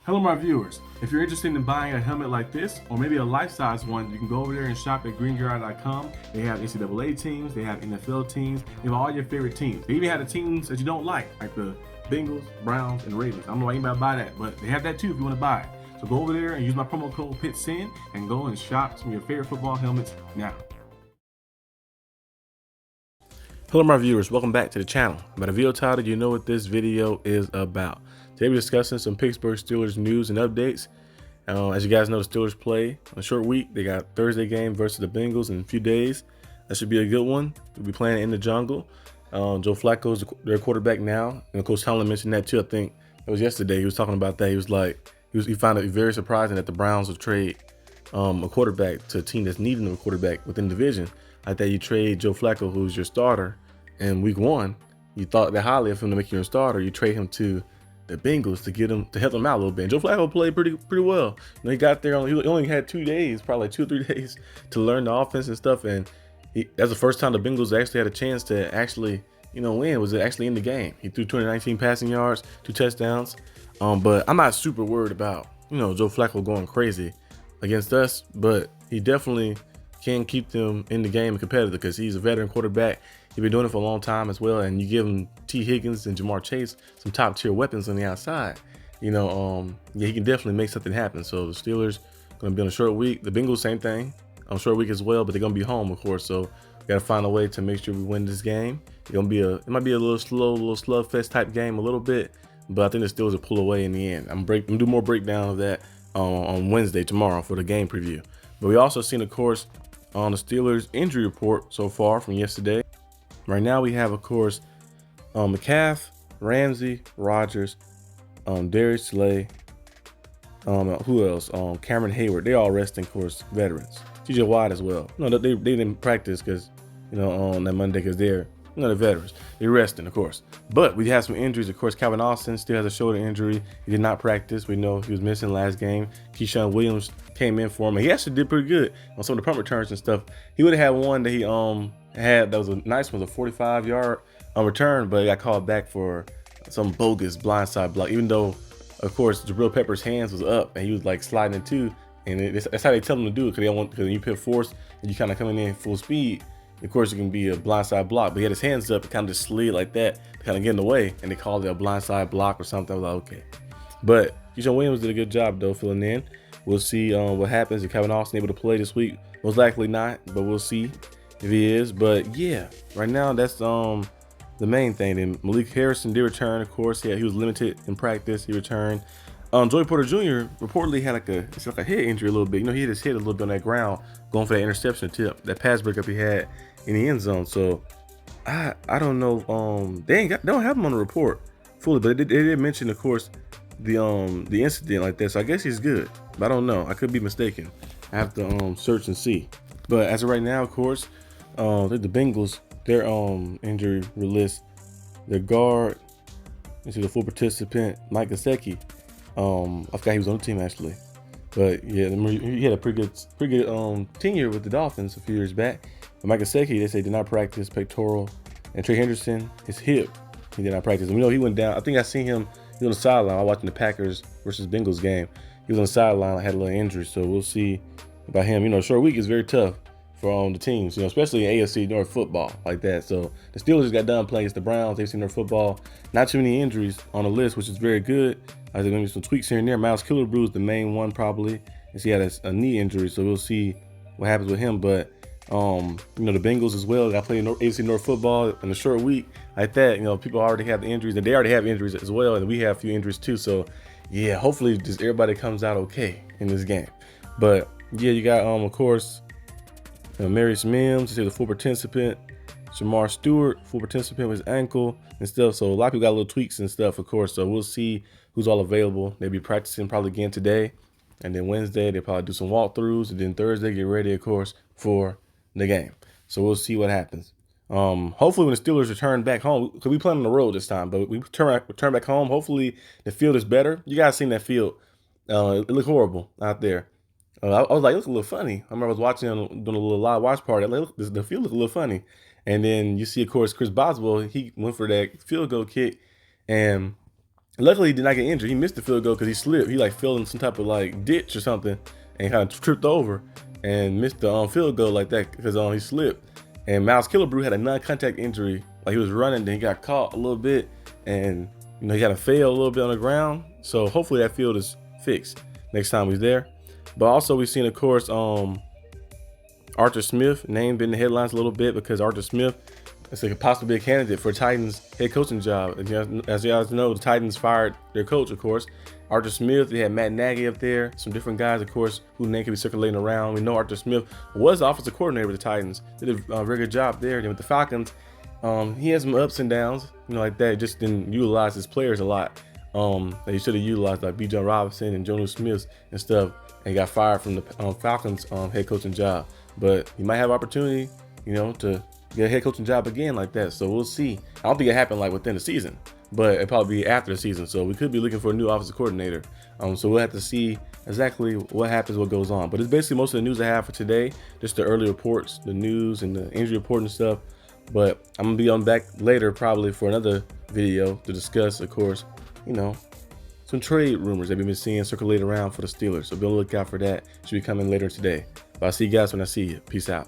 Hello my viewers, if you're interested in buying a helmet like this, or maybe a life-size one, you can go over there and shop at greenguy.com. They have NCAA teams, they have NFL teams, they have all your favorite teams. They even have the teams that you don't like the Bengals, Browns, and Ravens. I don't know why anybody buy that, but they have that too if you want to buy it. So go over there and use my promo code PITSIN and go and shop some of your favorite football helmets now. Hello my viewers, welcome back to the channel. By the video title, you know what this video is about. Today we're discussing some Pittsburgh Steelers news and updates. As you guys know, the Steelers play on a short week. They got Thursday game versus the Bengals in a few days. That should be a good one. We'll be playing in the jungle. Joe Flacco is their quarterback now. And Coach Tomlin mentioned that too. I think it was yesterday. He was talking about that. He was like, he found it very surprising that the Browns would trade a quarterback to a team that's needing a quarterback within the division. Like that you trade Joe Flacco, who's your starter, in week one. You thought that highly of him to make you a starter. You trade him to the Bengals to help him out a little bit. And Joe Flacco played pretty well. He got there, he only had 2 days, probably 2 or 3 days to learn the offense and stuff. And that's the first time the Bengals actually had a chance to actually, win. Was it actually in the game? He threw 219 passing yards, 2 touchdowns. But I'm not super worried about, Joe Flacco going crazy against us, but he definitely can keep them in the game and competitive because he's a veteran quarterback. He's been doing it for a long time as well, and you give him T. Higgins and Jamar Chase some top tier weapons on the outside. He can definitely make something happen. So the Steelers going to be on a short week. The Bengals, same thing, on a short week as well, but they're going to be home, of course. So we got to find a way to make sure we win this game. It might be a little slow, little slugfest type game a little bit, but I think the Steelers will pull away in the end. I'm gonna do more breakdown of that on Wednesday, tomorrow, for the game preview. But we also seen, of course, on the Steelers injury report so far from yesterday. Right now we have, of course, McCaff, Ramsey, Rogers, Darius Slay, who else? Cameron Hayward. They all resting, of course, veterans. TJ Watt as well. No, they didn't practice because, on that Monday because they're veterans. They're resting, of course. But we have some injuries. Of course, Calvin Austin still has a shoulder injury. He did not practice. We know he was missing last game. Keyshawn Williams came in for him. And he actually did pretty good on some of the punt returns and stuff. He would have had one that he had that was a nice one, a 45-yard return, but he got called back for some bogus blindside block. Even though, of course, Jabril Peppers' hands was up and he was like sliding in two. And that's how they tell them to do it because you put force and you kind of coming in full speed. Of course, it can be a blindside block, but he had his hands up and kind of just slid like that to kind of get in the way, and they called it a blindside block or something. I was like, okay. But Keyshawn Williams did a good job, though, filling in. We'll see what happens. If Calvin Austin able to play this week, most likely not, but we'll see if he is. But yeah, right now that's the main thing. And Malik Harrison did return, of course. Yeah, he was limited in practice. He returned. Joey Porter Jr. reportedly had like a head injury a little bit. He hit his head a little bit on that ground going for that interception tip, that pass breakup he had in the end zone. So I don't know. They don't have him on the report fully, but they did mention, of course, the incident like that. So I guess he's good, but I don't know. I could be mistaken. I have to search and see. But as of right now, of course, the Bengals, their injury list, their guard, this is a full participant, Mike Gesicki. I forgot he was on the team actually, but yeah, he had a pretty good tenure with the Dolphins a few years back. But Mike Gesicki, they say, did not practice pectoral, and Trey Henderson, his hip, he did not practice. And he went down. I think I seen him. He was on the sideline. I was watching the Packers versus Bengals game. He was on the sideline. I had a little injury, so we'll see about him. Short week is very tough for the teams, especially in AFC North football like that. So the Steelers just got done playing against the Browns. They've seen their football. Not too many injuries on the list, which is very good. I think maybe some tweaks here and there. Miles Killebrew is the main one probably, as he had a knee injury. So we'll see what happens with him. But the Bengals as well. Got playing AFC North football in a short week like that. People already have the injuries, and they already have injuries as well, and we have a few injuries too. So yeah, hopefully just everybody comes out okay in this game. But yeah, you got of course, Marius Mims, he's a full participant. Shamar Stewart, full participant with his ankle and stuff. So a lot of people got little tweaks and stuff, of course. So we'll see who's all available. They'll be practicing probably again today. And then Wednesday, they'll probably do some walkthroughs. And then Thursday, get ready, of course, for the game. So we'll see what happens. Hopefully when the Steelers return back home, because we play on the road this time, but we return back home, hopefully the field is better. You guys seen that field. It looked horrible out there. I was like, it looked a little funny. I remember I was watching doing a little live watch party. Like, the field looked a little funny. And then you see, of course, Chris Boswell, he went for that field goal kick, and Luckily, he did not get injured. He missed the field goal because he slipped. He like fell in some type of like ditch or something and kind of tripped over and missed the field goal like that because he slipped. And Miles Killebrew had a non-contact injury. Like he was running, then he got caught a little bit, and he got to fail a little bit on the ground. So hopefully that field is fixed next time he's there. But also we've seen, of course, Arthur Smith named in the headlines a little bit because Arthur Smith is like possibly a candidate for Titans head coaching job. And as you guys know, the Titans fired their coach, of course, Arthur Smith. They had Matt Nagy up there, some different guys, of course, whose name could be circulating around. We know Arthur Smith was the offensive coordinator with the Titans. Did a very good job there. Then with the Falcons, he had some ups and downs, like that. Just didn't utilize his players a lot. That he should have utilized, like Bijan Robinson and Jonnu Smith and stuff, and he got fired from the Falcons head coaching job. But he might have opportunity, to get a head coaching job again like that. So we'll see. I don't think it happened like within the season, but it'll probably be after the season. So we could be looking for a new offensive coordinator. So we'll have to see exactly what happens, what goes on. But it's basically most of the news I have for today. Just the early reports, the news and the injury report and stuff. But I'm gonna be on back later probably for another video to discuss, of course, some trade rumors that we've been seeing circulate around for the Steelers. So be on the lookout for that. Should be coming later today. But I'll see you guys when I see you. Peace out.